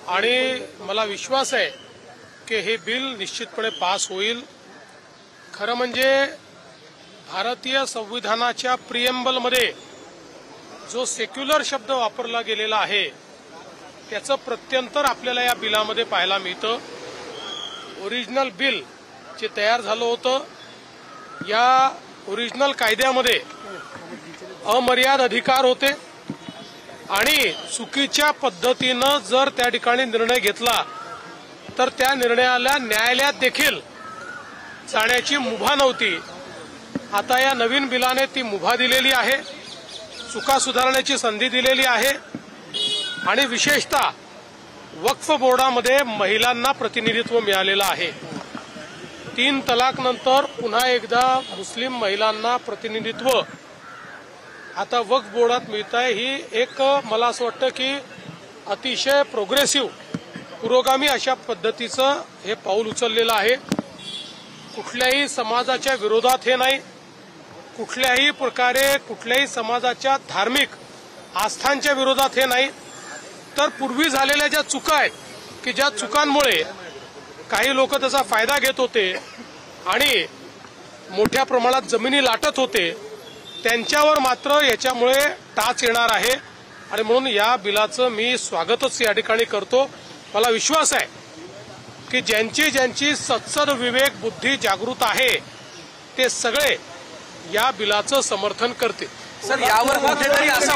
आणि मला विश्वास आहे की हे बिल निश्चितपणे पास होईल। खरं म्हणजे भारतीय संविधानाच्या प्रिएम्बलमध्ये जो सेक्युलर शब्द वापरला गेलेला आहे त्याचं प्रत्यंतर आपल्याला या बिलामध्ये पाहायला मिळतं। ओरिजिनल बिल जे तयार झालं होतं या ओरिजिनल कायद्यामध्ये अमर्याद अधिकार होते आणि चुकीच्या पद्धतीनं जर त्या ठिकाणी निर्णय घेतला तर त्या निर्णयाला न्यायालयात देखील जाण्याची मुभा नव्हती। आता या नवीन बिलाने ती मुभा दिलेली आहे, चुका सुधारण्याची संधी दिलेली आहे आणि विशेषतः वक्फ बोर्डामध्ये महिलांना प्रतिनिधित्व मिळालेलं आहे। 3 तलाक नंतर पुन्हा एकदा मुस्लिम महिलांना प्रतिनिधित्व आता वक्फ बोर्डात मिळत आहे। ही एक मला असं वाटतं की अतिशय प्रोग्रेसिव्ह पुरोगामी अशा पद्धतीचं हे पाऊल उचललेलं आहे। कुठल्याही समाजाच्या विरोधात हे नाही, कुठल्याही प्रकारे कुठल्याही समाजाच्या धार्मिक आस्थांच्या विरोधात हे नाही, तर पूर्वी झालेल्या ज्या चुका आहेत की ज्या चुकांमुळे काही लोक त्याचा फायदा घेत होते आणि मोठ्या प्रमाणात जमिनी लाटत होते त्यांच्यावर मात्र याच्यामुळे टाच येणार आहे आणि म्हणून या बिलाचं मी स्वागतच या ठिकाणी करतो। मला विश्वास आहे की ज्यांची ज्यांची सत्सद विवेक बुद्धी जागृत आहे ते सगळे या बिलाचं समर्थन करतील। सर, यावर कुठेतरी असं